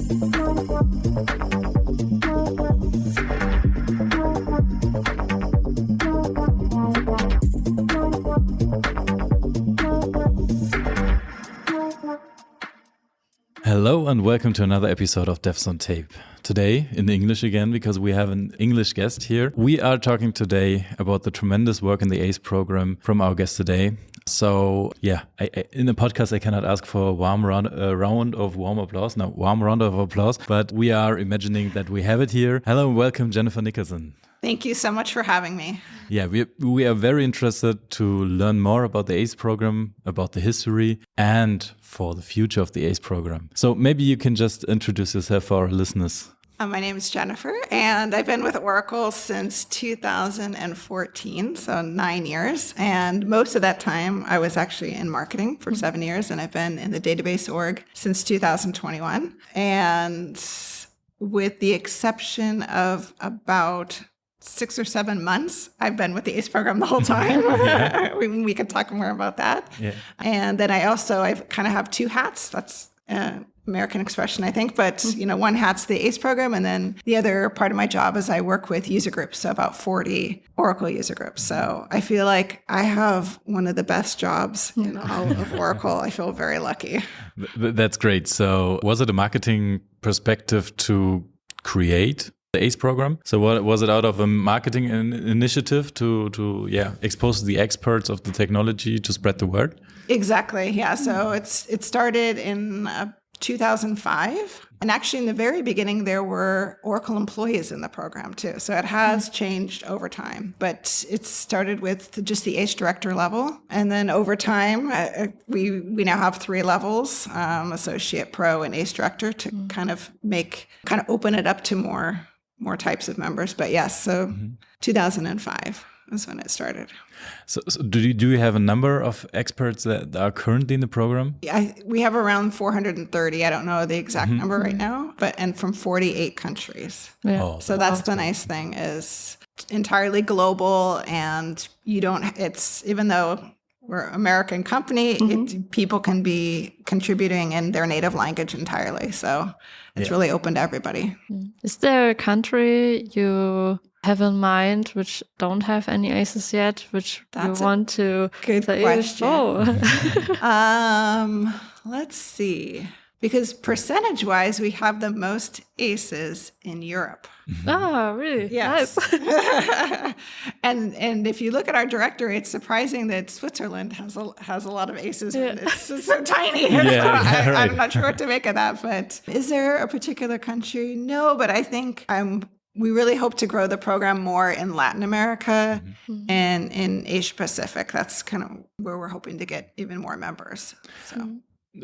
Hello and welcome to another episode of Devs on Tape. Today, in English again, because we have an English guest here. We are talking today about the tremendous work in the ACE program from our guest today. So, in the podcast, I cannot ask for a warm round of warm applause. No, warm round of applause. But we are imagining that we have it here. Hello and welcome, Jennifer Nicholson. Thank you so much for having me. Yeah, we are very interested to learn more about the ACE program, about the history, and for the future of the ACE program. So maybe you can just introduce yourself for our listeners. My name is Jennifer, and I've been with Oracle since 2014, so 9 years. And most of that time, I was actually in marketing for 7 years, and I've been in the database org since 2021. And with the exception of about 6 or 7 months, I've been with the ACE program the whole time. We could talk more about that. Yeah. And then I kind of have 2 hats. That's American expression, I think. But, one hat's the ACE program. And then the other part of my job is I work with user groups, so about 40 Oracle user groups. So I feel like I have one of the best jobs in all of Oracle. I feel very lucky. That's great. So was it a marketing perspective to create the ACE program? So what was it out of a marketing initiative to expose the experts of the technology to spread the word? Exactly. Yeah. So it started in 2005. And actually in the very beginning, there were Oracle employees in the program too. So it has changed over time, but it started with just the ACE director level. And then over time, we now have 3 levels, associate, pro, and ACE director to kind of open it up to more types of members. But yes, so 2005 is when it started. So do you have a number of experts that are currently in the program? We have around 430. I don't know the exact number right now, and from 48 countries. Yeah. Oh, so that's the nice thing, is entirely global, and even though we're an American company, people can be contributing in their native language entirely. So it's really open to everybody. Is there a country you have in mind which don't have any ACEs yet, which you want to? Good question. Let's see. Because percentage-wise, we have the most ACEs in Europe. Oh, really? Yes. Nice. And if you look at our directory, it's surprising that Switzerland has a lot of ACEs. Yeah. It's so tiny. I'm not sure what to make of that. But is there a particular country? No, but I think we really hope to grow the program more in Latin America and in Asia Pacific. That's kind of where we're hoping to get even more members. So.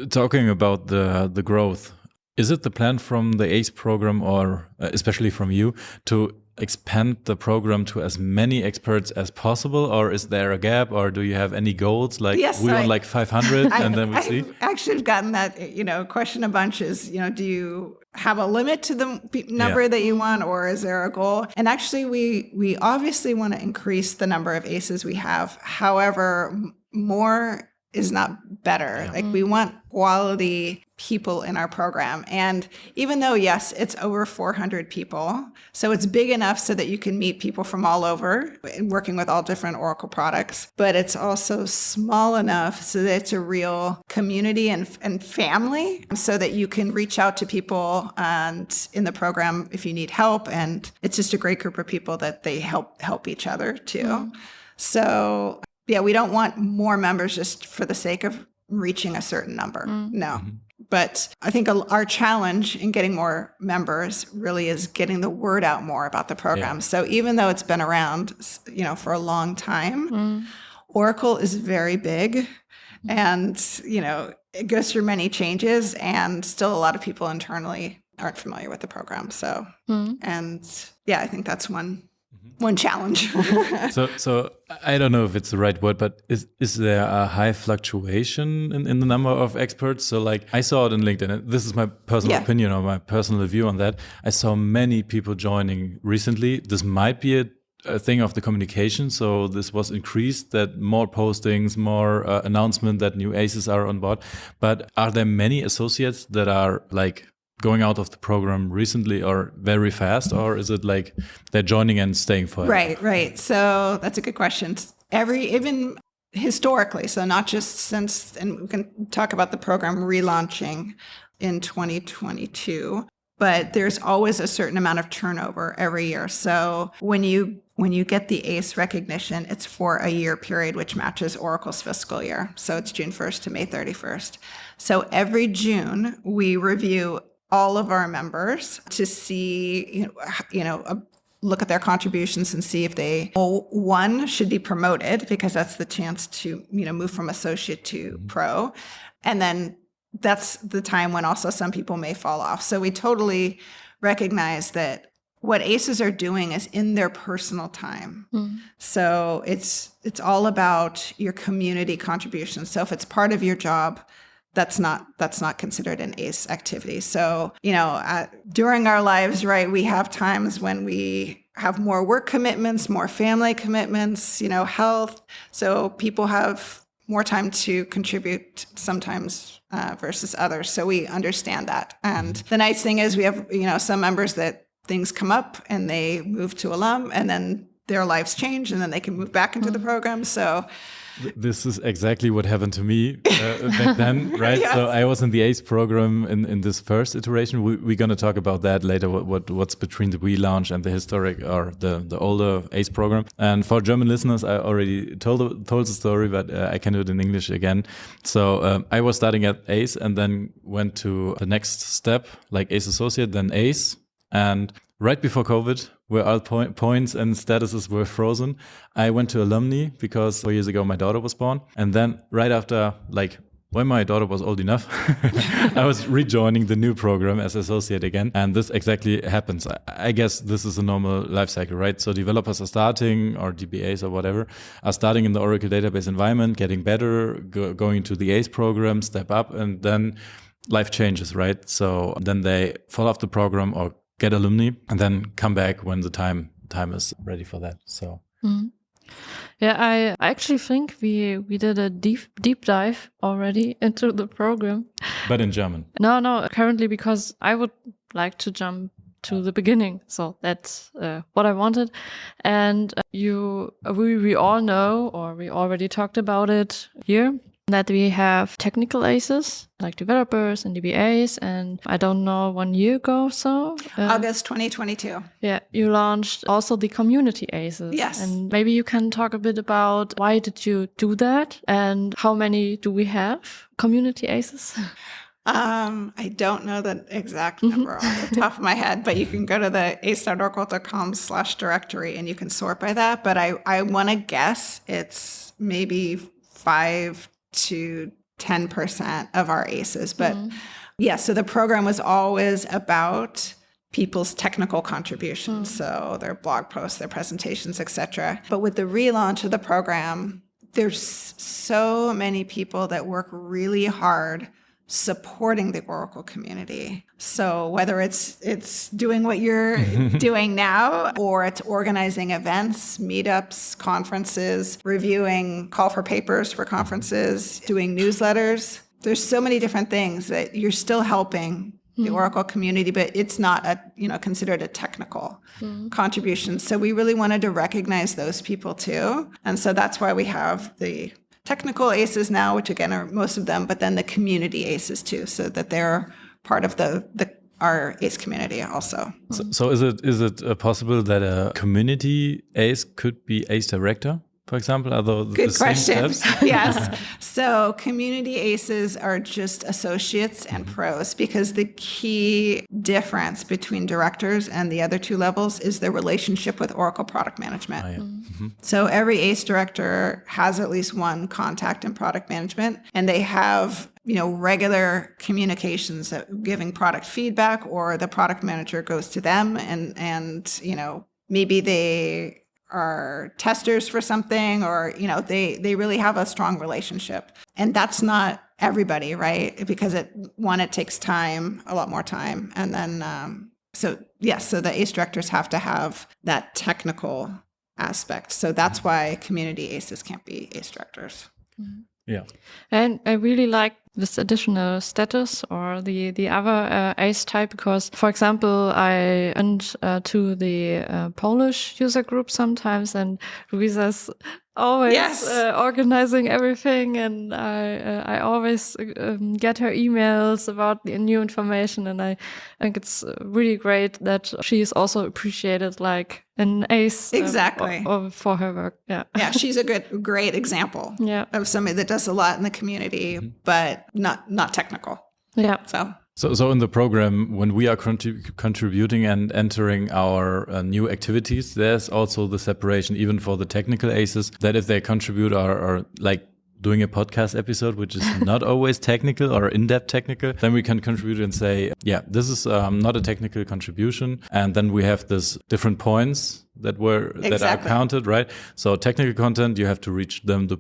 Talking about the growth, is it the plan from the ACE program, or especially from you, to expand the program to as many experts as possible, or is there a gap, or do you have any goals? Like we want like 500 and then we see? I've actually gotten that question a bunch, is do you have a limit to the number that you want, or is there a goal? And actually we obviously want to increase the number of ACEs we have. However, more is not better. Yeah. Like we want quality people in our program. And even though, yes, it's over 400 people, so it's big enough so that you can meet people from all over and working with all different Oracle products, but it's also small enough so that it's a real community and family, so that you can reach out to people and in the program if you need help. And it's just a great group of people that they help each other too. So we don't want more members just for the sake of reaching a certain number. No. But I think our challenge in getting more members really is getting the word out more about the program. Yeah. So even though it's been around, for a long time, Oracle is very big, and, it goes through many changes, and still a lot of people internally aren't familiar with the program. So, I think that's one challenge. So I don't know if it's the right word, but is there a high fluctuation in the number of experts? So like I saw it on LinkedIn, and this is my personal opinion or my personal view on that. I saw many people joining recently. This might be a thing of the communication. So this was increased, that more postings, more announcement that new ACEs are on board. But are there many associates that are like going out of the program recently or very fast, or is it like they're joining and staying forever? Right. So that's a good question. Even historically, so not just since, and we can talk about the program relaunching in 2022, but there's always a certain amount of turnover every year. So when you get the ACE recognition, it's for a year period, which matches Oracle's fiscal year. So it's June 1st to May 31st. So every June, we review all of our members to see, look at their contributions and see if one should be promoted, because that's the chance to, move from associate to pro. And then that's the time when also some people may fall off. So we totally recognize that what ACEs are doing is in their personal time. So it's all about your community contribution. So if it's part of your job, that's not considered an ACE activity. So, during our lives, right, we have times when we have more work commitments, more family commitments, health. So people have more time to contribute sometimes versus others. So we understand that. And the nice thing is we have, some members that things come up and they move to alum, and then their lives change, and then they can move back into the program. So this is exactly what happened to me back then, right? Yes. So I was in the ACE program in this first iteration. We're going to talk about that later, what's between the relaunch and the historic or the older ACE program. And for German listeners, I already told the story, but I can do it in English again. So I was starting at ACE and then went to the next step, like ACE Associate, then ACE. And right before COVID, where all points and statuses were frozen, I went to alumni because 4 years ago my daughter was born. And then right after, when my daughter was old enough, I was rejoining the new program as associate again. And this exactly happens. I guess this is a normal life cycle, right? So developers are starting, or DBAs or whatever, are starting in the Oracle database environment, getting better, going to the ACE program, step up, and then life changes, right? So then they fall off the program or get alumni and then come back when the time is ready for that. So yeah, I actually think we did a deep dive already into the program, but in German. No, currently, because I would like to jump to the beginning. So that's what I wanted. And we all know, or we already talked about it here, that we have technical ACEs, like developers and DBAs, and I don't know, 1 year ago or so. August 2022. Yeah, you launched also the community ACEs. Yes. And maybe you can talk a bit about why did you do that and how many do we have community ACEs? I don't know the exact number off the top of my head, but you can go to the ace.oracle.com/directory and you can sort by that. But I want to guess it's maybe 5 to 10% of our ACEs. But so the program was always about people's technical contributions. So their blog posts, their presentations, etc. But with the relaunch of the program, there's so many people that work really hard supporting the Oracle community. So whether it's doing what you're doing now, or it's organizing events, meetups, conferences, reviewing call for papers for conferences, doing newsletters, there's so many different things that you're still helping the Oracle community, but it's not considered a technical contribution. So we really wanted to recognize those people too. And so that's why we have the technical ACEs now, which again are most of them, but then the community ACEs too, so that they're part of our ACE community also. So is it possible that a community ACE could be ACE director, for example? Are those good the same question? steps? Yes. So community ACEs are just associates and pros, because the key difference between directors and the other two levels is their relationship with Oracle product management. Oh, yeah. So every ACE director has at least one contact in product management, and they have regular communications, giving product feedback, or the product manager goes to them and maybe they are testers for something, or they really have a strong relationship. And that's not everybody, right? Because it takes time, a lot more time. And then so the ACE directors have to have that technical aspect. So that's why community ACEs can't be ACE directors. Yeah. And I really like this additional status or the other ACE type because, for example, I went to the Polish user group sometimes, and Luisa's always organizing everything, and I always get her emails about the new information, and I think it's really great that she is also appreciated like an ACE exactly for her work. Yeah, she's a great example of somebody that does a lot in the community, but not technical. Yeah. So in the program, when we are contributing and entering our new activities, there's also the separation, even for the technical ACEs, that if they contribute or like doing a podcast episode, which is not always technical or in-depth technical, then we can contribute and say, yeah, this is not a technical contribution. And then we have this different points that are counted, right? So technical content, you have to reach them to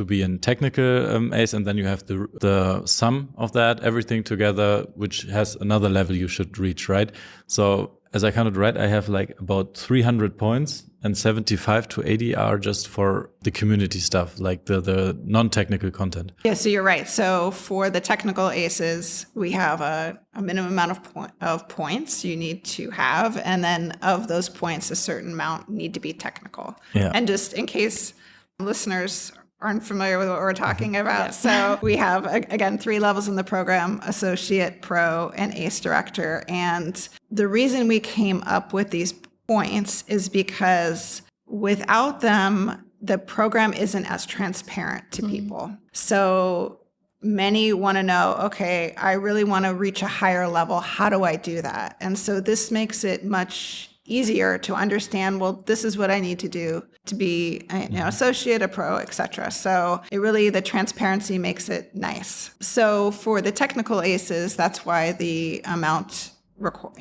be in technical ACE, and then you have the sum of that, everything together, which has another level you should reach, right? So as I counted right, I have like about 300 points, and 75 to 80 are just for the community stuff, like the non-technical content. Yeah, so you're right. So for the technical ACEs, we have a minimum amount of points you need to have, and then of those points, a certain amount need to be technical. Yeah. And just in case listeners aren't familiar with what we're talking about. So we have, again, 3 levels in the program: associate, pro, and ACE director. And the reason we came up with these points is because without them, the program isn't as transparent to people. So many want to know, okay, I really want to reach a higher level. How do I do that? And so this makes it much easier to understand, well, this is what I need to do to be an associate, a pro, etc. So the transparency makes it nice. So for the technical ACEs, that's why the amount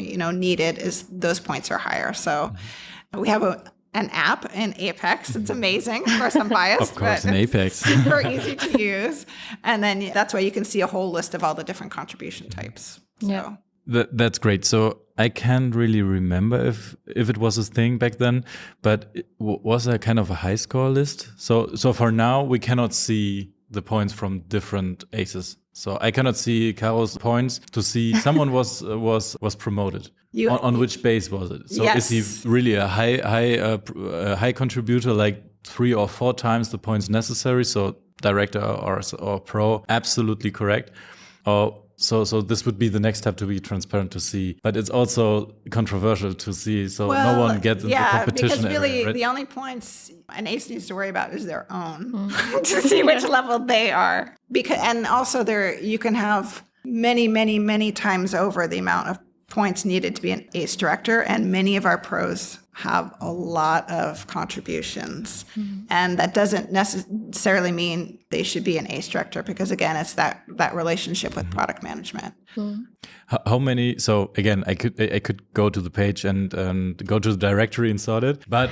needed is those points are higher. So we have an app in Apex. It's amazing. Of course, I'm biased. Of course, in Apex. Super easy to use. And then that's why you can see a whole list of all the different contribution types. Yeah. That's great. So I can't really remember if it was a thing back then, but was there kind of a high score list? So for now, we cannot see the points from different ACEs. So I cannot see Caro's points to see someone was promoted. On which base was it? So is he really a high contributor, like 3 or 4 times the points necessary? So director or pro, absolutely correct. So this would be the next step to be transparent to see, but it's also controversial to see. So no one gets into competition. Because really, the only points an ACE needs to worry about is their own to see which level they are. And also you can have many, many, many times over the amount of points needed to be an ACE director, and many of our pros have a lot of contributions. And that doesn't necessarily mean they should be an ACE director, because again, it's that relationship with product management. How many? So again, I could go to the page and go to the directory and sort it. But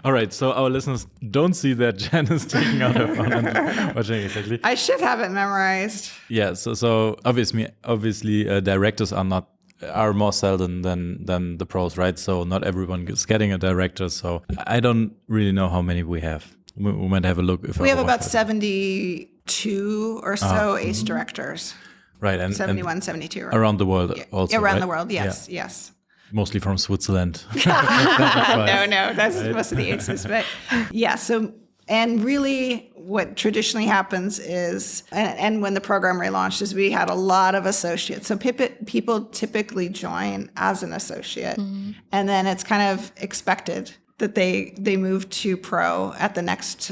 all right, so our listeners don't see that Jen is taking out her phone and watching exactly. I should have it memorized. Yeah. So obviously, directors are more seldom than the pros, right? So not everyone is getting a director. So I don't really know how many we have. We might have a look. We have about 72 or so ACE directors. Right. And 71, 72. Around the world also, around right? the world, yes. Mostly from Switzerland. No, that's most of the ACEs. But yeah, so, and really what traditionally happens is, and when the program relaunched, is we had a lot of associates. So people typically join as an associate, and then it's kind of expected that they move to pro at the next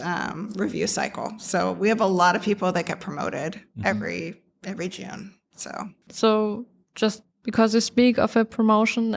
review cycle. So we have a lot of people that get promoted every June. So just because you speak of a promotion,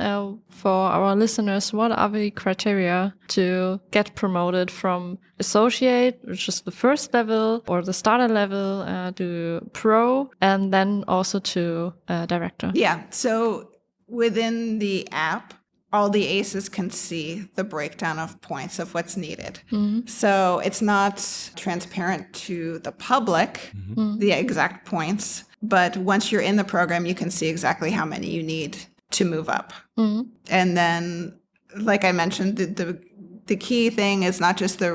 for our listeners, what are the criteria to get promoted from associate, which is the first level, or the starter level, to pro, and then also to director? Yeah, so within the app, all the ACEs can see the breakdown of points of what's needed. So it's not transparent to the public, the exact points, but once you're in the program, you can see exactly how many you need to move up. And then, like I mentioned, the the key thing is not just the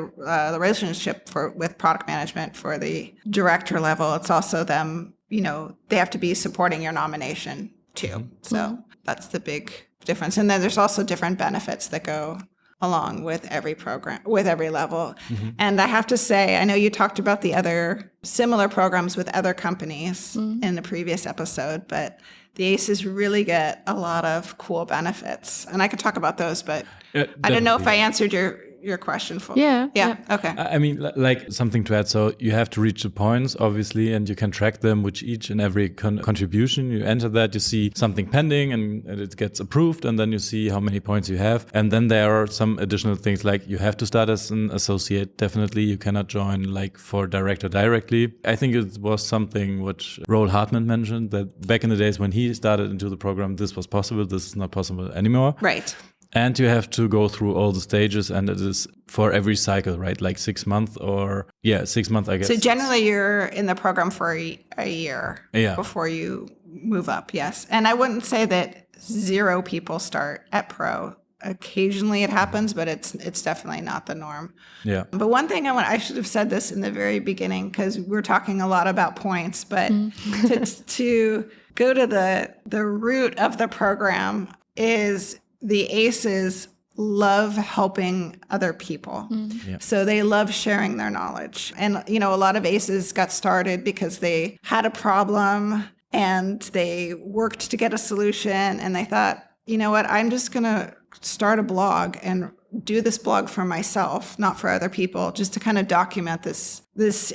relationship with product management for the director level. It's also them, they have to be supporting your nomination too. So that's the big difference. And then there's also different benefits that go along with every program, with every level. And I have to say, I know you talked about the other similar programs with other companies in the previous episode, but the ACEs really get a lot of cool benefits. And I could talk about those, but I don't know if I answered your question fully. Yeah. Okay. I mean, like something to add. So you have to reach the points, obviously, and you can track them with each and every contribution. You enter that, you see something pending and it gets approved, and then you see how many points you have. And then there are some additional things like you have to start as an associate. Definitely, you cannot join like for director directly. I think it was something which Roel Hartman mentioned, that back in the days when he started into the program, this was possible. This is not possible anymore. Right. And you have to go through all the stages, and it is for every cycle, right? Like 6 months 6 months, I guess. So generally you're in the program for a year before you move up, yes. And I wouldn't say that 0 people start at pro. Occasionally it happens, but it's definitely not the norm. Yeah. But one thing I should have said this in the very beginning, because we're talking a lot about points, but to go to the root of the program is the ACEs love helping other people. So they love sharing their knowledge. And, a lot of ACEs got started because they had a problem and they worked to get a solution. And they thought, you know what, I'm just going to start a blog and do this blog for myself, not for other people, just to kind of document this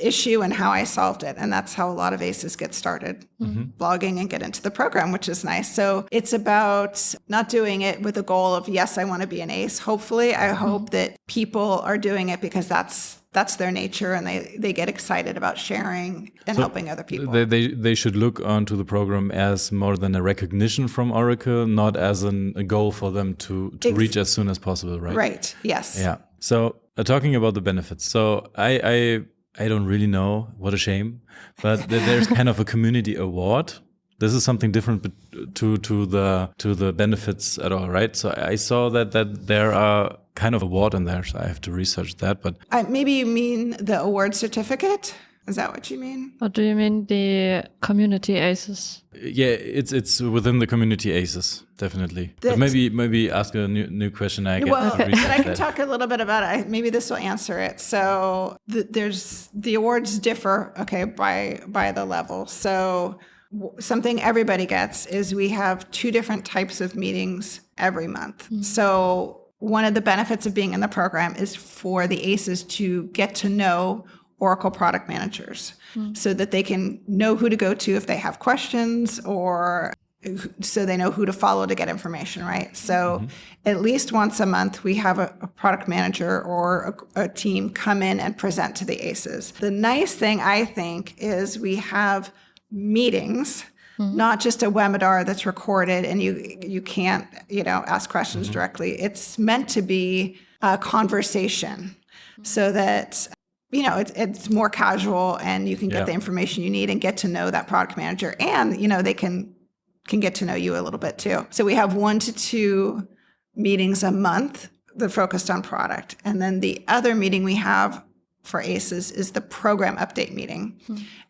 issue and how I solved it. And that's how a lot of ACEs get started, blogging and get into the program, which is nice. So it's about not doing it with the goal of, yes, I want to be an ACE. Hopefully, I hope that people are doing it because that's their nature, and they get excited about sharing and helping other people. They should look onto the program as more than a recognition from Oracle, not as a goal for them to reach as soon as possible, right? Right, yes. Yeah. So talking about the benefits. So I don't really know, what a shame, but there's kind of a community award. This is something different to the benefits at all, right? So I saw that there are kind of award in there, so I have to research that. But maybe you mean the award certificate? Is that what you mean? Or do you mean the community ACEs? Yeah, it's within the community ACES, definitely. But maybe ask a new question. But I can talk a little bit about it. Maybe this will answer it. So the awards differ, by the level. So something everybody gets is we have 2 different types of meetings every month. So one of the benefits of being in the program is for the ACEs to get to know Oracle product managers so that they can know who to go to if they have questions, or so they know who to follow to get information, right? So at least once a month, we have a product manager or a team come in and present to the ACEs. The nice thing, I think, is we have meetings, not just a webinar that's recorded and you can't, ask questions directly. It's meant to be a conversation so that it's more casual and you can get the information you need and get to know that product manager, and they can get to know you a little bit too. So we have 1 to 2 meetings a month that are focused on product, and then the other meeting we have for ACEs is the program update meeting.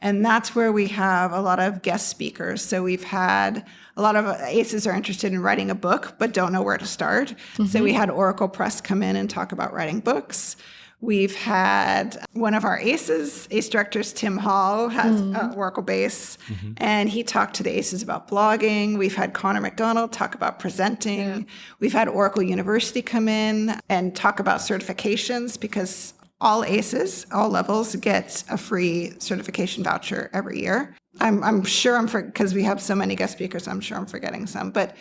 And that's where we have a lot of guest speakers. So we've had a lot of ACEs are interested in writing a book, but don't know where to start. So we had Oracle Press come in and talk about writing books. We've had one of our ACEs, ACE directors, Tim Hall, has Oracle base, and he talked to the ACEs about blogging. We've had Connor McDonald talk about presenting. We've had Oracle University come in and talk about certifications, because all ACEs, all levels, get a free certification voucher every year. I'm sure because we have so many guest speakers, I'm sure I'm forgetting some. But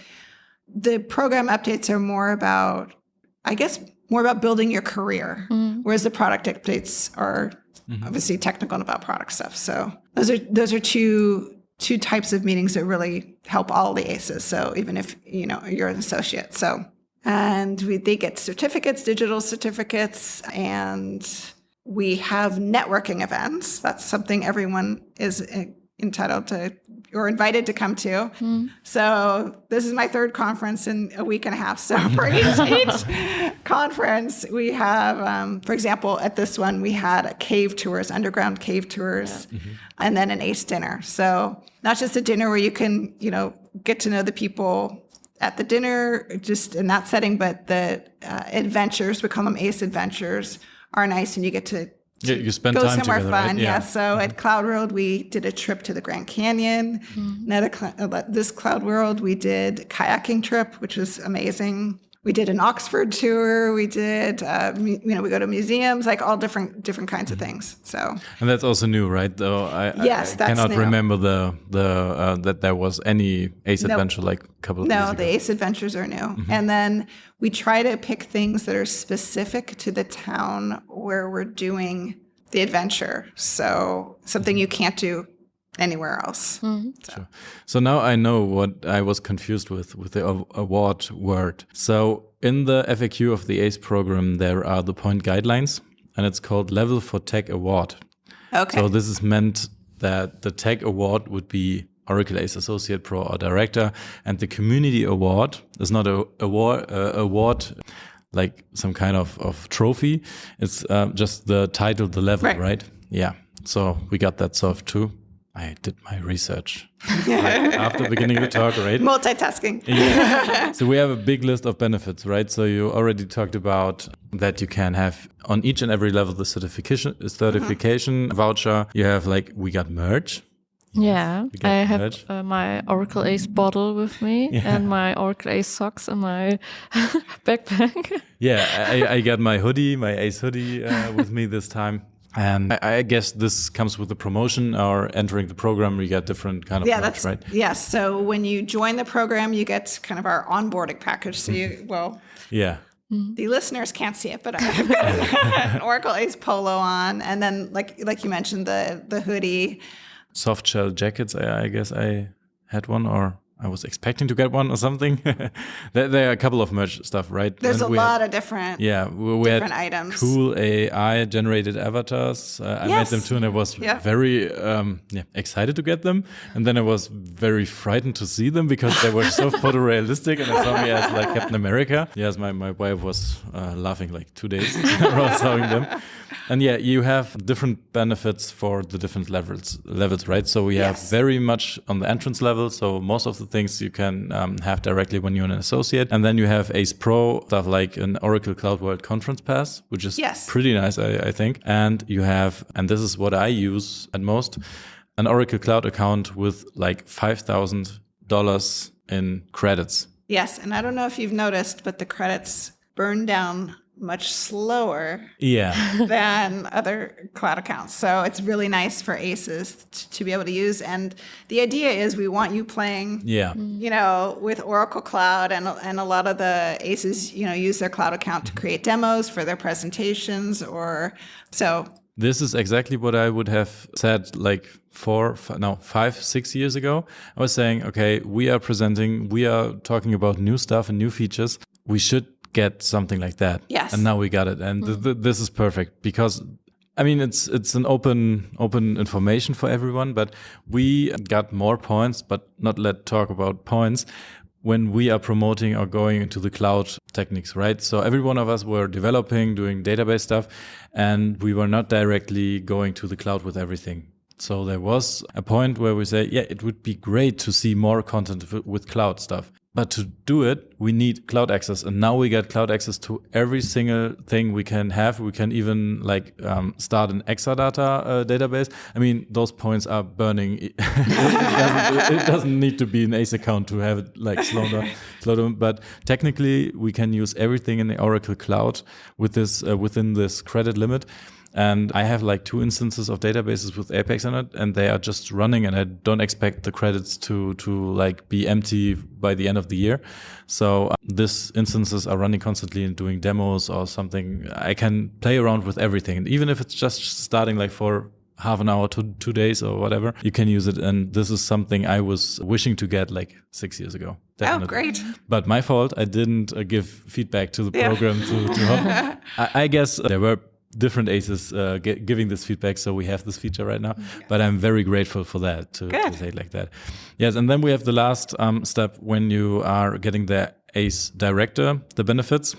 the program updates are more about building your career, whereas the product updates are obviously technical and about product stuff. So those are two types of meetings that really help all the ACEs. So even if you're an associate, they get certificates, digital certificates, and we have networking events. That's something everyone is entitled to or invited to come to. So this is my third conference in a week and a half. So for each conference, we have, for example, at this one, we had cave tours, underground cave tours, and then an ACE dinner. So not just a dinner where you can, get to know the people at the dinner, just in that setting, but the adventures, we call them ACE adventures, are nice, and you get to you spend go time somewhere together, fun. right? Yeah. So at Cloud World, we did a trip to the Grand Canyon. This Cloud World, we did a kayaking trip, which was amazing. We did an Oxford tour. We did, we go to museums, like all different kinds of things. So, and that's also new, right? Though I cannot remember that there was any ACE adventure like a couple of years ago. No, the ACE adventures are new. And then we try to pick things that are specific to the town where we're doing the adventure. So something you can't do anywhere else. So now I know what I was confused with the award word. So in the FAQ of the ACE program, there are the point guidelines, and it's called Level for Tech Award. Okay. So this is meant that the Tech Award would be Oracle ACE Associate Pro or Director, and the Community Award is not a award like some kind of trophy. It's just the title, the level, right? Yeah. So we got that solved too. I did my research after beginning the talk, right? Multitasking. Yeah. So we have a big list of benefits, right? So you already talked about that you can have on each and every level the certification voucher. You have we got merch. Yeah, I have my Oracle ACE bottle with me and my Oracle ACE socks in my backpack. Yeah, I got my hoodie, my ACE hoodie with me this time. And I guess this comes with the promotion or entering the program. We get different kind of perks, right? Yes. So when you join the program, you get kind of our onboarding package. So the listeners can't see it, but I've got an Oracle ACE polo on, and then like you mentioned, the hoodie. Soft shell jackets. I guess I had one, or I was expecting to get one or something. There are a couple of merch stuff, right? There's a lot of different we different had items. Cool AI generated avatars. I met them too, and I was very excited to get them. And then I was very frightened to see them because they were so photorealistic, and I saw me as Captain America. Yes, my wife was laughing 2 days around showing them. And you have different benefits for the different levels, right? So we have very much on the entrance level. So most of the things you can have directly when you're an associate. And then you have ACE Pro stuff like an Oracle Cloud World Conference Pass, which is pretty nice, I think. And you have, and this is what I use at most, an Oracle Cloud account with $5,000 in credits. Yes, and I don't know if you've noticed, but the credits burn down much slower than other cloud accounts. So it's really nice for ACEs to be able to use. And the idea is we want you playing, with Oracle Cloud, and a lot of the ACEs, use their cloud account to create demos for their presentations This is exactly what I would have said 5-6 years ago. I was saying, okay, we are talking about new stuff and new features. We should get something like that. Yes. And now we got it. And this is perfect because, it's an open information for everyone, but we got more points, but let's talk about points when we are promoting or going into the cloud techniques, right? So every one of us were developing, doing database stuff, and we were not directly going to the cloud with everything. So there was a point where we say, it would be great to see more content with cloud stuff. But to do it, we need cloud access. And now we get cloud access to every single thing we can have. We can even start an Exadata database. Those points are burning. It doesn't need to be an ACE account to have it slow down. But technically, we can use everything in the Oracle Cloud with this within this credit limit. And I have 2 instances of databases with Apex in it, and they are just running, and I don't expect the credits to be empty by the end of the year. So these instances are running constantly and doing demos or something. I can play around with everything. And even if it's just starting for half an hour to 2 days or whatever, you can use it. And this is something I was wishing to get 6 years ago. Definitely. Oh, great. But my fault, I didn't give feedback to the program to help. I guess there were different ACEs giving this feedback, so we have this feature right now. But I'm very grateful for that, to say it like that. Yes, and then we have the last step when you are getting the ACE director, the benefits.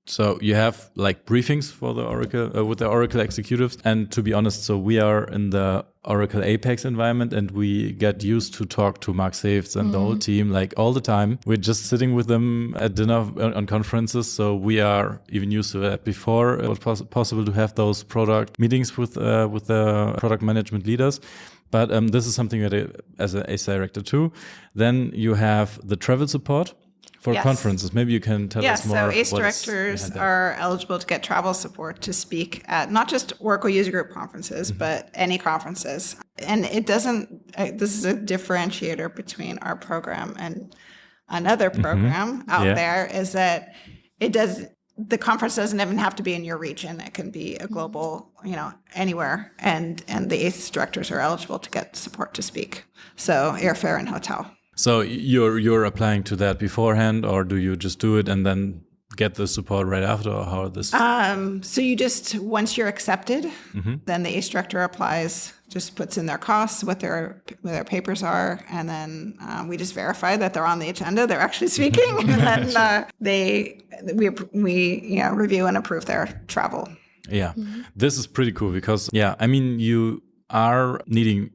So you have like briefings for the Oracle with the Oracle executives. And to be honest, so we are in the Oracle APAC environment, and we get used to talk to Mark Saves and the whole team like all the time. We're just sitting with them at dinner on conferences. So we are even used to that. Before it was possible to have those product meetings with the product management leaders. But this is something that as an ACE director too. Then you have the travel support. For conferences, maybe you can tell us more. So ACE directors are eligible to get travel support to speak at not just Oracle User Group conferences, but any conferences. And it doesn't, this is a differentiator between our program and another program out there, is that the conference doesn't even have to be in your region. It can be a global, anywhere. And the ACE directors are eligible to get support to speak. So airfare and hotel. So you're applying to that beforehand, or do you just do it and then get the support right after, or how this? So you just, once you're accepted, then the ACE director applies, just puts in their costs, what their papers are, and then we just verify that they're on the agenda, they're actually speaking, and then we review and approve their travel. Yeah, this is pretty cool because you are needing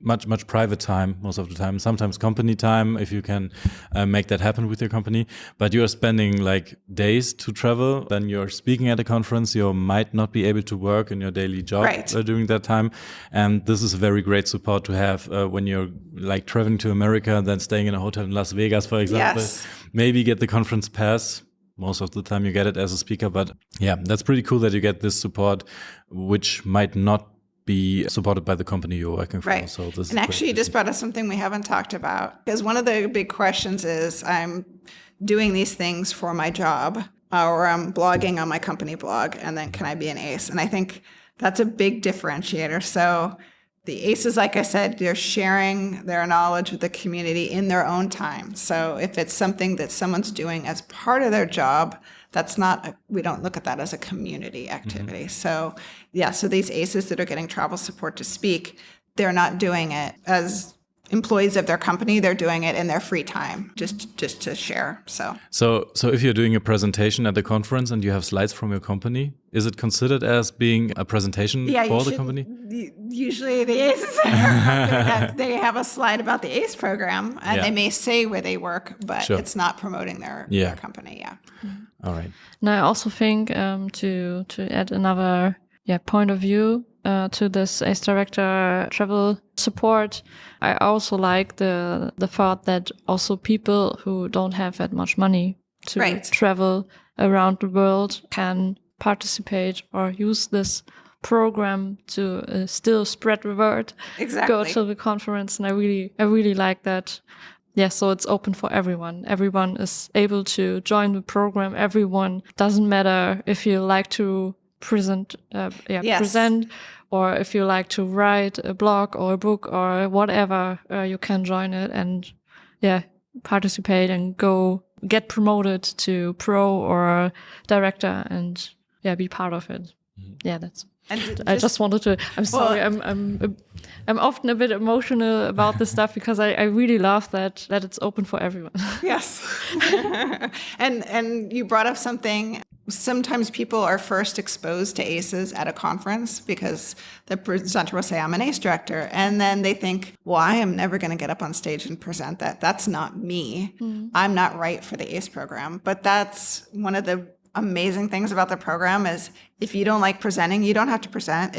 much private time most of the time, sometimes company time if you can make that happen with your company, but you are spending like days to travel, then you're speaking at a conference, you might not be able to work in your daily job during that time, and this is a very great support to have when you're like traveling to America, then staying in a hotel in Las Vegas, for example. Maybe get the conference pass. Most of the time you get it as a speaker, but yeah, that's pretty cool that you get this support, which might not be supported by the company you're working for. Right. So this and actually, you just brought up something we haven't talked about, because one of the big questions is, I'm doing these things for my job, or I'm blogging on my company blog, and then can I be an ACE? And I think that's a big differentiator. So the ACEs, like I said, they're sharing their knowledge with the community in their own time. So if it's something that someone's doing as part of their job, we don't look at that as a community activity. So so these ACEs that are getting travel support to speak, they're not doing it as employees of their company, they're doing it in their free time, just to share. So if you're doing a presentation at the conference and you have slides from your company, is it considered as being a presentation for the company? Usually the ACEs they have a slide about the ACE program, and they may say where they work, but it's not promoting their company. All right. And I also think to add another point of view to this ACE director travel support, I also like the thought that also people who don't have that much money to travel around the world can participate or use this program to still spread the word. Go to the conference, and I really like that. Yeah, so it's open for everyone. Everyone is able to join the program. Everyone, doesn't matter if you like to present, or if you like to write a blog or a book or whatever, you can join it and participate and go get promoted to pro or director and be part of it. Yeah, that's. I just wanted to. I'm sorry. I'm often a bit emotional about this stuff because I really love that it's open for everyone. Yes, and you brought up something. Sometimes people are first exposed to ACEs at a conference because the presenter will say, "I'm an ACE director," and then they think, "Well, I am never going to get up on stage and present that. That's not me. I'm not right for the ACE program." But that's one of the amazing things about the program is if you don't like presenting, you don't have to present.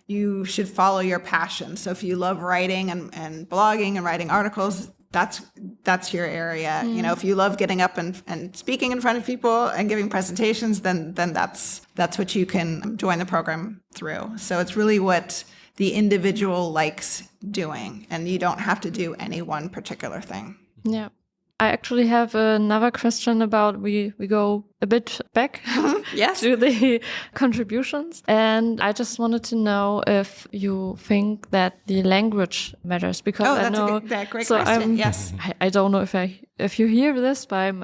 You should follow your passion. So if you love writing and blogging and writing articles, that's your area. If you love getting up and speaking in front of people and giving presentations, then that's what you can join the program through. So it's really what the individual likes doing, and you don't have to do any one particular thing. Yeah. I actually have another question about, we go a bit back to the contributions. And I just wanted to know if you think that the language matters, because I know that's a great question. I don't know if you hear this, but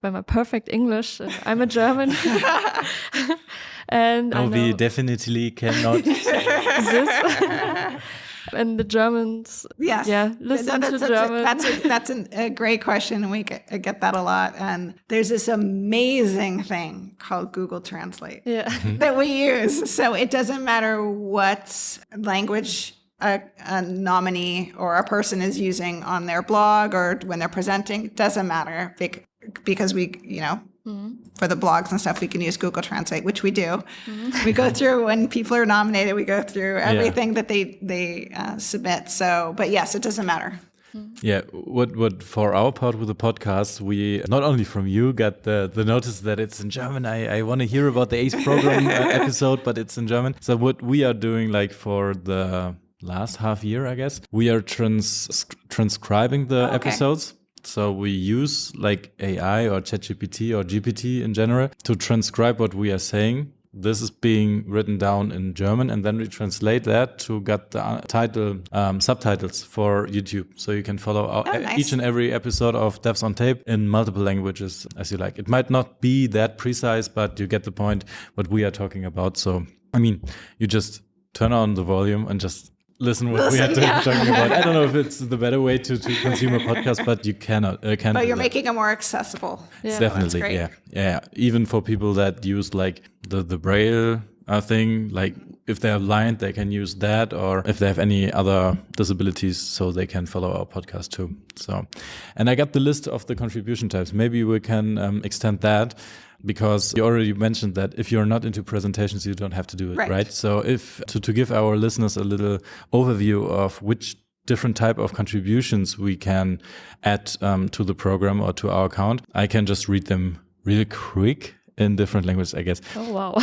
my perfect English. I'm a German. And no, we definitely cannot say this. And the Germans, yes, listen to German. That's a great question, and we get that a lot. And there's this amazing thing called Google Translate that we use. So it doesn't matter what language a nominee or a person is using on their blog or when they're presenting. It doesn't matter because we, for the blogs and stuff, we can use Google Translate, which we do. We go through when people are nominated, we go through everything that they submit. So, but yes, it doesn't matter. Yeah, what for our part with the podcast, we not only from you got the notice that it's in German. I want to hear about the ACE program episode, but it's in German. So what we are doing, like for the last half year, I guess, we are transcribing the episodes. So we use like AI or ChatGPT or GPT in general to transcribe what we are saying. This is being written down in German, and then we translate that to get the subtitles for YouTube. So you can follow each and every episode of Devs on Tape in multiple languages as you like. It might not be that precise, but you get the point what we are talking about. So, I mean, you just turn on the volume and just listen what we are talking about. I don't know if it's the better way to consume a podcast, but you cannot. But you're making it more accessible. Yeah. Definitely, yeah. Even for people that use like the Braille thing, like if they are blind, they can use that, or if they have any other disabilities, so they can follow our podcast too. So, and I got the list of the contribution types. Maybe we can extend that. Because you already mentioned that if you're not into presentations, you don't have to do it, right? So if to give our listeners a little overview of which different type of contributions we can add to the program or to our account, I can just read them really quick in different languages, I guess. Oh, wow.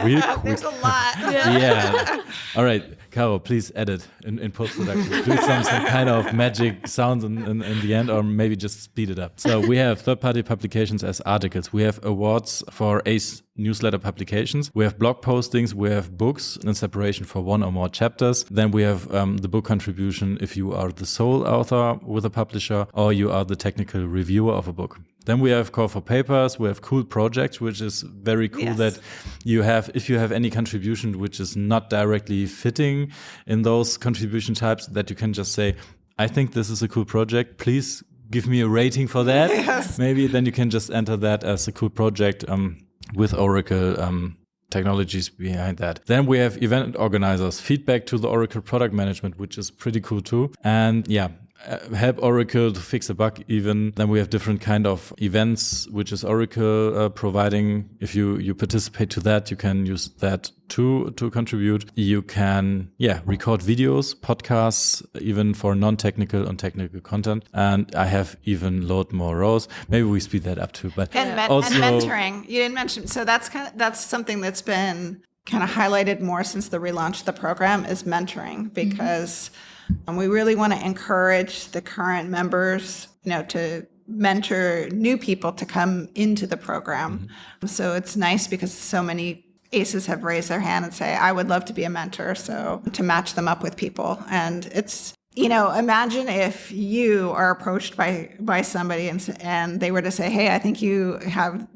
Really quick. There's a lot. Yeah. All right. Caro, please edit in post-production. Do some kind of magic sounds in the end, or maybe just speed it up. So we have third-party publications as articles. We have awards for ACE newsletter publications. We have blog postings. We have books in separation for one or more chapters. Then we have the book contribution if you are the sole author with a publisher or you are the technical reviewer of a book. Then we have call for papers. We have cool projects, which is very cool that you have, if you have any contribution which is not directly fitting in those contribution types, that you can just say, I think this is a cool project. Please give me a rating for that. Yes. Maybe then you can just enter that as a cool project with Oracle technologies behind that. Then we have event organizers, feedback to the Oracle product management, which is pretty cool too. And help Oracle to fix a bug even. Then we have different kind of events, which is Oracle providing. If you participate to that, you can use that to contribute. You can, record videos, podcasts, even for non-technical and technical content. And I have even load more rows. Maybe we speed that up too. But and mentoring, you didn't mention. So that's something that's been kind of highlighted more since the relaunch of the program is mentoring, because we really want to encourage the current members, to mentor new people to come into the program. So it's nice because so many ACEs have raised their hand and say, I would love to be a mentor. So to match them up with people. And it's, imagine if you are approached by somebody and they were to say, hey, I think you have,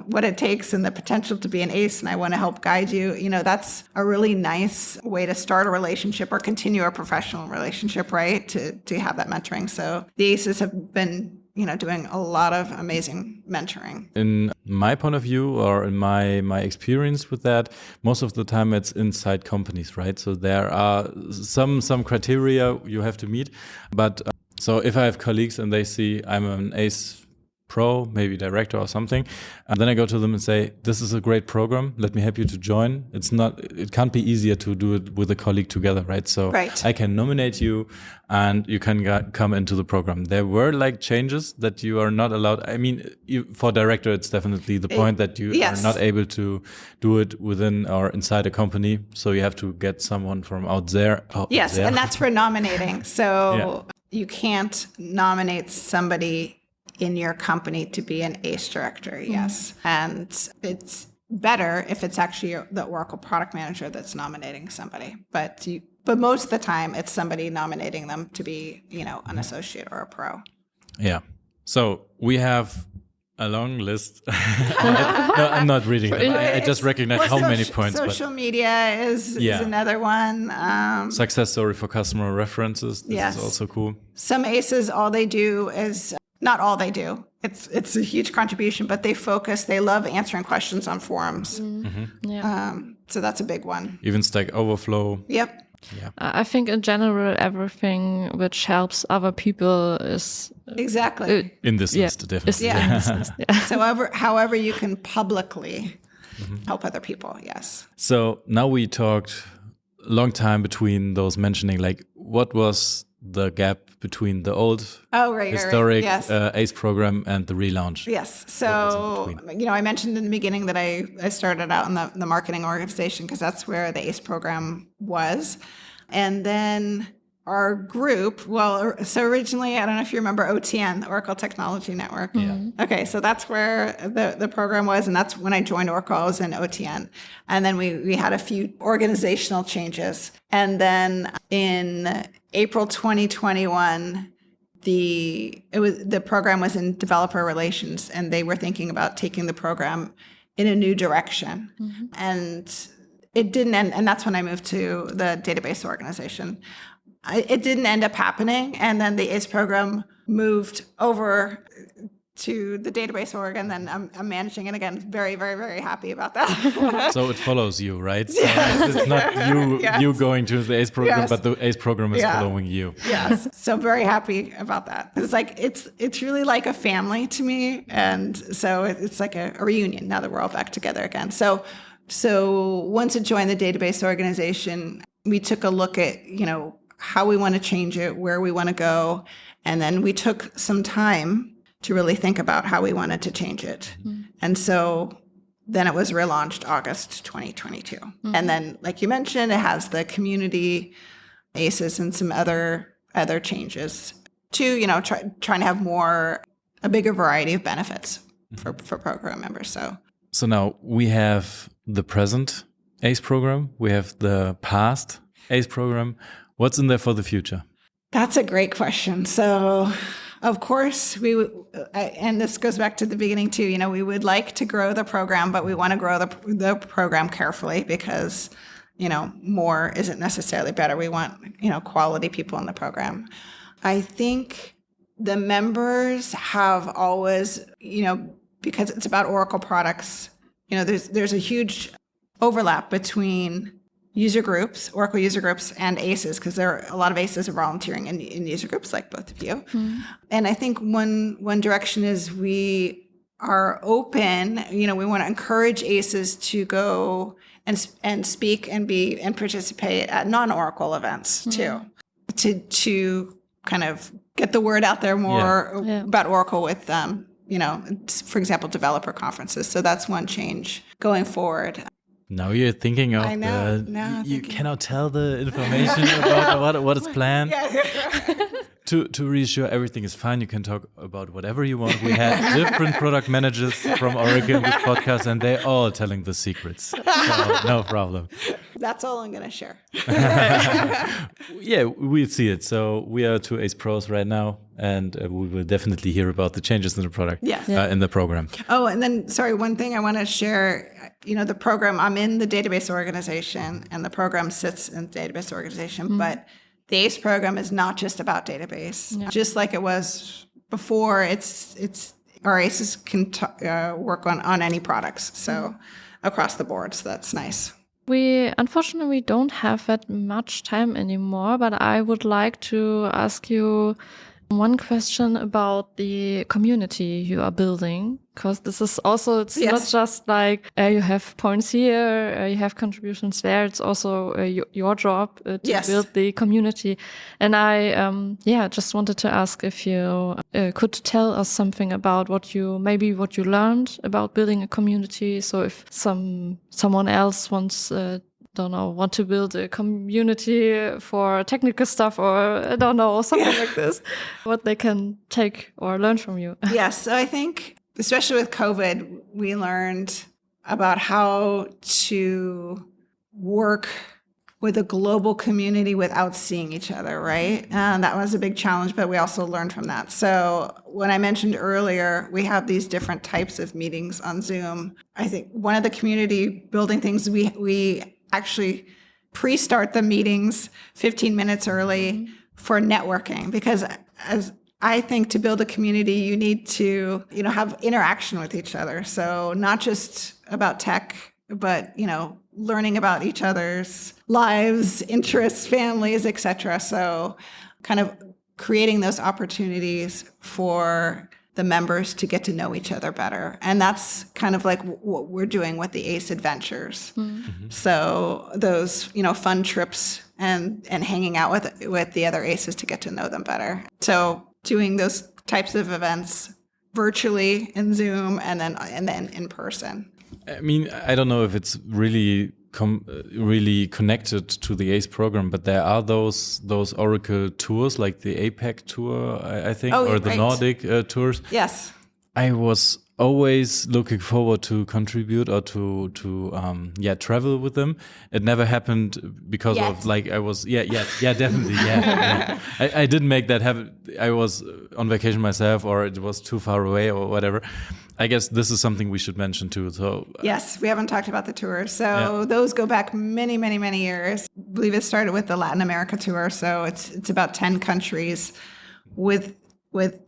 what it takes and the potential to be an ACE, and I want to help guide you. That's a really nice way to start a relationship or continue a professional relationship, right? To have that mentoring. So the ACEs have been, doing a lot of amazing mentoring. In my point of view, or in my experience with that, most of the time it's inside companies, right? So there are some criteria you have to meet. But so if I have colleagues and they see I'm an ACE pro, maybe director or something, and then I go to them and say, this is a great program, let me help you to join. It can't be easier to do it with a colleague together, right? So I can nominate you and you can come into the program. There were like changes that you are not allowed. I mean, for director, it's definitely the point that you are not able to do it within or inside a company. So you have to get someone from out there. And that's for nominating. So you can't nominate somebody in your company to be an ACE director, and it's better if it's actually the Oracle product manager that's nominating somebody. But most of the time, it's somebody nominating them to be, an associate or a pro. Yeah. So we have a long list. No, I'm not reading them. I just recognize how many points. Social media is another one. Success story for customer references. This is also cool. Some ACEs, all they do is, not all they do. It's a huge contribution, but they love answering questions on forums. So that's a big one. Even Stack Overflow. Yep. Yeah. I think in general, everything which helps other people is exactly in this list, definitely. In this list, So however you can publicly help other people, yes. So now we talked a long time between those mentioning, like, what was the gap between the old historic ACE program and the relaunch? Yes. So, I mentioned in the beginning that I started out in the marketing organization because that's where the ACE program was. And then our group, so originally, I don't know if you remember OTN, the Oracle Technology Network. Yeah. Okay, so that's where the program was, and that's when I joined Oracle, I was in OTN. And then we had a few organizational changes. And then in April 2021, the program was in developer relations, and they were thinking about taking the program in a new direction. And it didn't end, and that's when I moved to the database organization. It didn't end up happening, and then the ACE program moved over to the database org, and then I'm managing it again. Very, very, very happy about that. So it follows you, right? So it's not you going to the ACE program, but the ACE program is following you. Yes. So very happy about that. It's like it's really like a family to me, and so it's like a reunion now that we're all back together again. So once I joined the database organization, we took a look at how we want to change it, where we want to go, and then we took some time to really think about how we wanted to change it. And so then it was relaunched August 2022. And then, like you mentioned, it has the community ACEs and some other changes to, trying to have a bigger variety of benefits for program members. So now we have the present ACE program, we have the past ACE program. What's in there for the future? That's a great question. So, of course, and this goes back to the beginning too, we would like to grow the program, but we want to grow the program carefully because, more isn't necessarily better. We want, quality people in the program. I think the members have always, because it's about Oracle products, there's a huge overlap between user groups, Oracle user groups, and ACEs, because there are a lot of ACEs are volunteering in user groups like both of you. And I think one direction is we are open, we want to encourage ACEs to go and speak and participate at non-Oracle events too, to kind of get the word out there more about Oracle with, for example, developer conferences. So that's one change going forward. Now you're thinking of you cannot tell the information about what is planned. To reassure everything is fine, you can talk about whatever you want. We had different product managers from Oracle in this podcast, and they're all telling the secrets. So no problem. That's all I'm going to share. We see it. So we are two ACE pros right now, and we will definitely hear about the changes in the product, in the program. Oh, and then, sorry, one thing I want to share, the program, I'm in the database organization, and the program sits in the database organization, but the ACE program is not just about database. Just like it was before, it's our ACEs can work on any products, so across the board, so that's nice. We unfortunately don't have that much time anymore, but I would like to ask you one question about the community you are building, because this is also, it's not just like you have points here, you have contributions there. It's also your job to build the community. And I, just wanted to ask if you could tell us something about what you learned about building a community. So if someone else wants want to build a community for technical stuff, or I don't know, something like this, what they can take or learn from you. Yes. So I think, especially with COVID, we learned about how to work with a global community without seeing each other, right? And that was a big challenge, but we also learned from that. So when I mentioned earlier, we have these different types of meetings on Zoom. I think one of the community building things, we actually pre-start the meetings 15 minutes early for networking, because as I think to build a community, you need to, have interaction with each other. So not just about tech, but, learning about each other's lives, interests, families, etc. So kind of creating those opportunities for the members to get to know each other better. And that's kind of like what we're doing with the ACE Adventures. Mm-hmm. So those, fun trips and hanging out with the other ACEs to get to know them better. So doing those types of events virtually in Zoom and then in person. I mean, I don't know if it's really connected to the ACE program, but there are those Oracle tours, like the APAC tour, I think, or the Nordic tours. Yes. I was always looking forward to contribute or to travel with them. It never happened because of I was definitely I didn't make that happen. I was on vacation myself, or it was too far away, or whatever. I guess this is something we should mention too. So yes, we haven't talked about the tours. So those go back many, many, many years. I believe it started with the Latin America tour. So it's about 10 countries with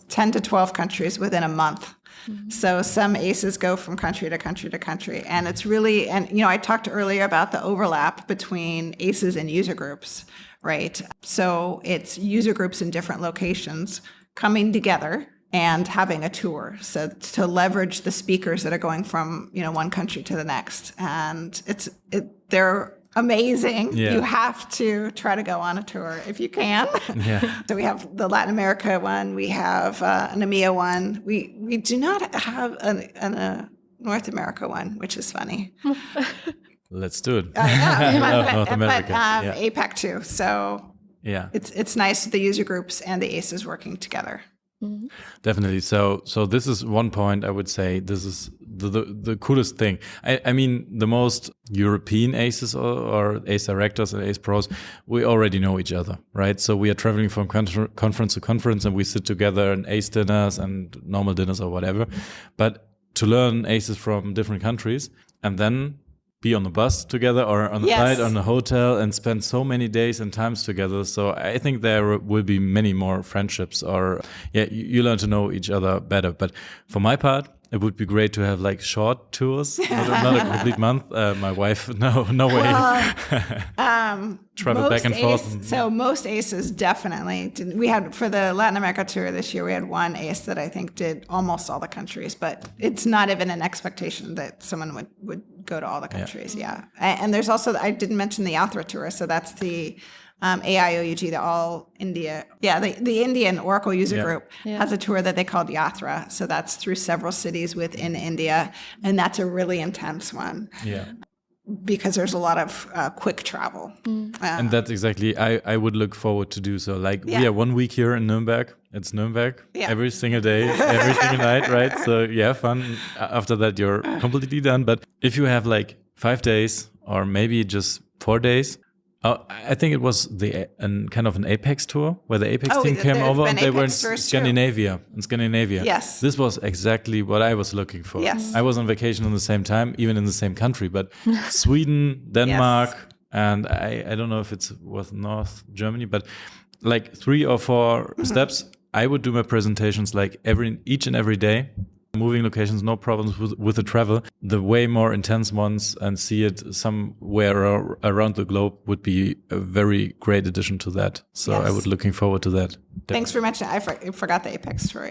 10 to 12 countries within a month. Mm-hmm. So some ACEs go from country to country to country. And it's really, I talked earlier about the overlap between ACEs and user groups, right? So it's user groups in different locations coming together and having a tour, so to leverage the speakers that are going from one country to the next, and they're amazing. Yeah. You have to try to go on a tour if you can. Yeah. So we have the Latin America one, we have an EMEA one. We do not have a North America one, which is funny. Let's do it. North America, but APAC too. So it's nice the user groups and the ACEs working together. Mm-hmm. Definitely. So this is one point I would say. This is the coolest thing. I mean, the most European ACEs or ACE directors and ACE pros, we already know each other, right? So we are traveling from conference to conference, and we sit together in ACE dinners and normal dinners or whatever. But to learn ACEs from different countries and then be on the bus together or on the flight, on the hotel, and spend so many days and times together. So I think there will be many more friendships, or you learn to know each other better. But for my part, it would be great to have short tours, not a complete month. My wife, no way. Well, travel back and forth. So most ACEs definitely did. We had, for the Latin America tour this year, we had one ACE that I think did almost all the countries, but it's not even an expectation that someone would go to all the countries. Yeah. And there's also, I didn't mention the Athra tour. So that's the AIOUG, the All India. Yeah, the Indian Oracle user group has a tour that they called Yatra. So that's through several cities within India. And that's a really intense one. Yeah. Because there's a lot of quick travel. And that's exactly, I would look forward to do so. We are 1 week here in Nuremberg. It's Nuremberg every single day, every single night, right? So fun. After that, you're completely done. But if you have 5 days or maybe just 4 days, I think it was kind of an Apex tour where the Apex team came over and they were in Scandinavia. Yes. This was exactly what I was looking for. Yes. I was on vacation at the same time, even in the same country, but Sweden, Denmark, and I don't know if it was North Germany, but 3 or 4 steps. I would do my presentations each and every day. Moving locations, no problems with the travel. The way more intense ones and see it somewhere around the globe would be a very great addition to that. So I would looking forward to that. Thanks for mentioning. I forgot the Apex tour.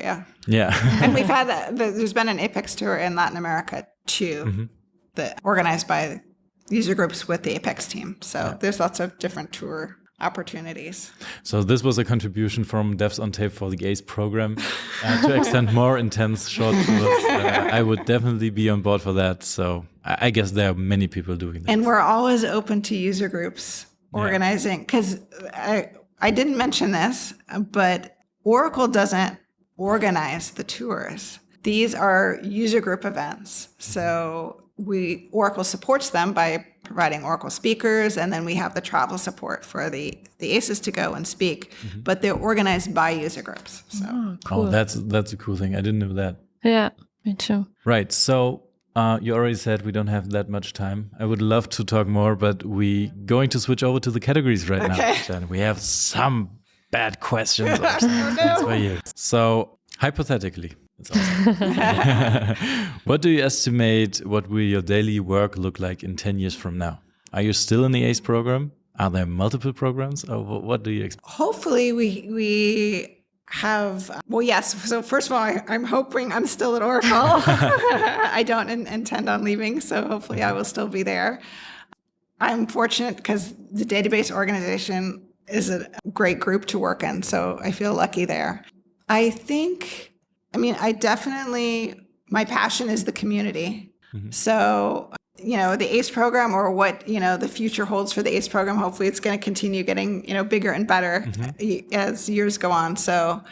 Yeah. And we've had there's been an Apex tour in Latin America too, that organized by user groups with the Apex team. So there's lots of different tour opportunities. So this was a contribution from Devs on Tape for the ACE program to extend more intense short tours. I would definitely be on board for that. So I guess there are many people doing that. And we're always open to user groups organizing, because I didn't mention this, but Oracle doesn't organize the tours. These are user group events. So Oracle supports them by providing Oracle speakers, and then we have the travel support for the ACEs to go and speak. But they're organized by user groups. So Cool. Oh, that's a cool thing. I didn't know that. Yeah, me too. Right. So you already said we don't have that much time. I would love to talk more, but we going to switch over to the categories right now. Jen. We have some bad questions. That's for you. So hypothetically, it's awesome. What do you estimate what will your daily work look like in 10 years from now? Are you still in the ACE program? Are there multiple programs? Or what do you expect? hopefully we have, well, yes. So first of all, I'm hoping I'm still at Oracle. I don't intend on leaving, so hopefully I will still be there. I'm fortunate because the database organization is a great group to work in, so I feel lucky there. I definitely, my passion is the community. So, the ACE program, or what, the future holds for the ACE program, hopefully it's going to continue getting, bigger and better as years go on. So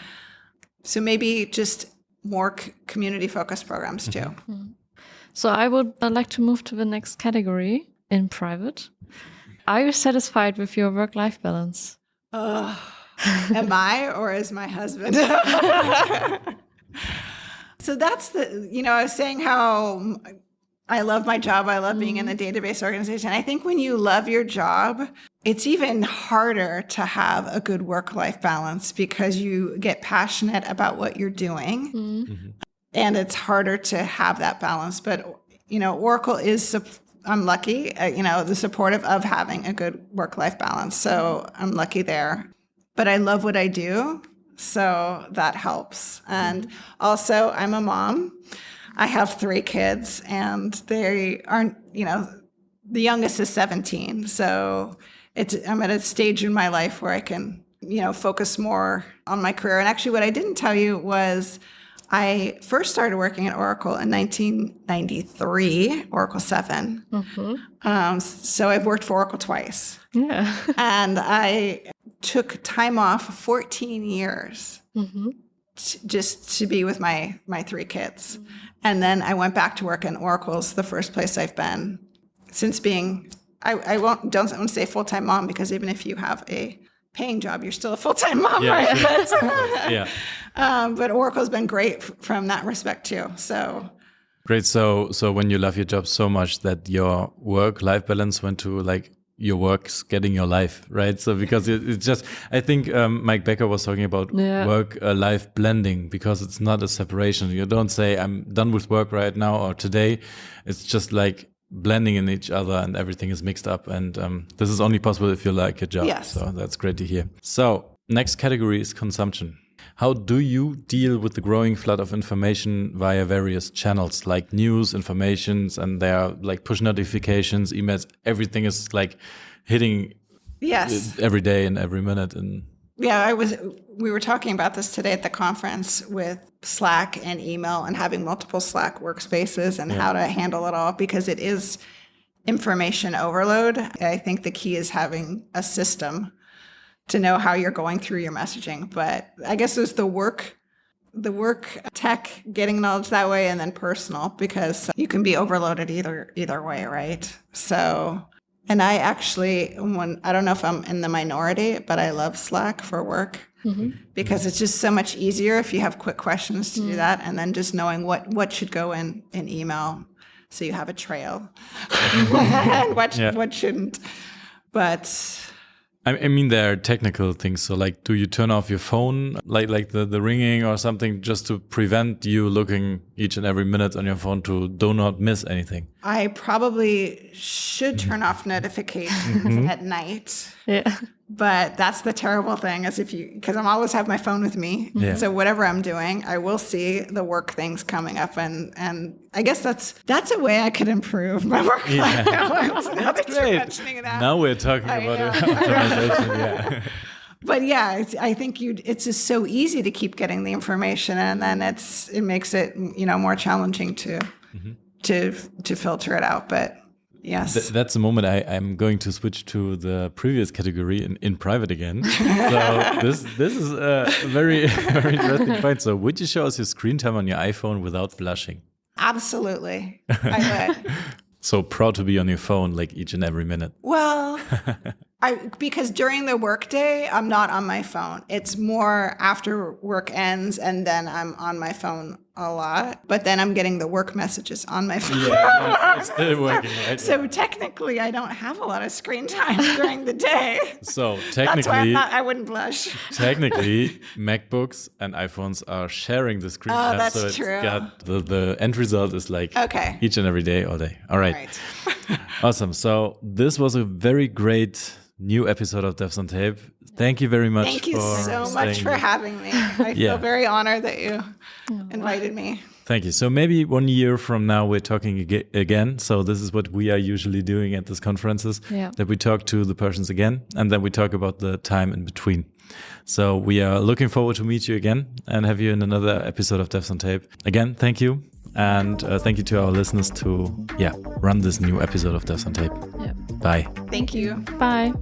maybe just more community focused programs too. So I would like to move to the next category, in private. Are you satisfied with your work-life balance? Am I, or is my husband? So that's I was saying how I love my job. I love being in the database organization. I think when you love your job, it's even harder to have a good work-life balance because you get passionate about what you're doing. And it's harder to have that balance. But, Oracle is, I'm lucky, the supportive of having a good work-life balance. So I'm lucky there. But I love what I do. So that helps. And also, I'm a mom. I have 3 kids, and they aren't, the youngest is 17. So I'm at a stage in my life where I can, focus more on my career. And actually, what I didn't tell you was I first started working at Oracle in 1993, Oracle 7. So I've worked for Oracle twice. Yeah. And I took time off 14 years just to be with my 3 kids. And then I went back to work, and Oracle's the first place I've been since being, I don't want to say full-time mom, because even if you have a paying job, you're still a full-time mom, right? Yeah. But Oracle's been great from that respect too. So Great. So when you love your job so much that your work-life balance went to like your work's getting your life, right? So because it's just, I think Mike Becker was talking about work-life blending, because it's not a separation. You don't say I'm done with work right now or today. It's just like blending in each other, and everything is mixed up. And this is only possible if you like your job. Yes. So that's great to hear. So next category is consumption. How do you deal with the growing flood of information via various channels like news, informations, and there are like push notifications, emails, everything is like hitting every day and every minute. And we were talking about this today at the conference with Slack and email and having multiple Slack workspaces and how to handle it all, because it is information overload. I think the key is having a system to know how you're going through your messaging. But I guess there's the work tech, getting knowledge that way, and then personal, because you can be overloaded either way, right? So, and I actually, I don't know if I'm in the minority, but I love Slack for work because it's just so much easier if you have quick questions to do that, and then just knowing what should go in email, so you have a trail and what shouldn't. But I mean, there are technical things. So like, do you turn off your phone, like the ringing or something, just to prevent you looking each and every minute on your phone to do not miss anything? I probably should turn off notifications at night. Yeah. But that's the terrible thing, is because I'm always have my phone with me. Yeah. So whatever I'm doing, I will see the work things coming up, and I guess that's a way I could improve my work life balance. Now that you're mentioning that. Now we're talking about optimization. Yeah. But yeah, I think it's just so easy to keep getting the information, and then it makes it more challenging to filter it out. But yes, that's the moment I'm going to switch to the previous category in private again. So this is a very very interesting point. So would you show us your screen time on your iPhone without blushing? Absolutely. I would. So proud to be on your phone like each and every minute. Well, because during the workday, I'm not on my phone. It's more after work ends and then I'm on my phone a lot. But then I'm getting the work messages on my phone. Yeah, it's still working, right? So technically, I don't have a lot of screen time during the day. So That's why technically, I wouldn't blush. technically, MacBooks and iPhones are sharing the screen time. that's so it's true. got the end result is like Okay. each and every day, all day. All right. Right. Awesome. So this was a very great new episode of Devs on Tape. Thank you very much. Thank you so much staying for here. having me. I feel very honored that you invited me. Thank you. So maybe 1 year from now, we're talking again. So this is what we are usually doing at these conferences, that we talk to the persons again, and then we talk about the time in between. So we are looking forward to meet you again and have you in another episode of Devs on Tape. Again, thank you. And thank you to our listeners to run this new episode of Devs on Tape. Yeah. Bye. Thank you. Bye.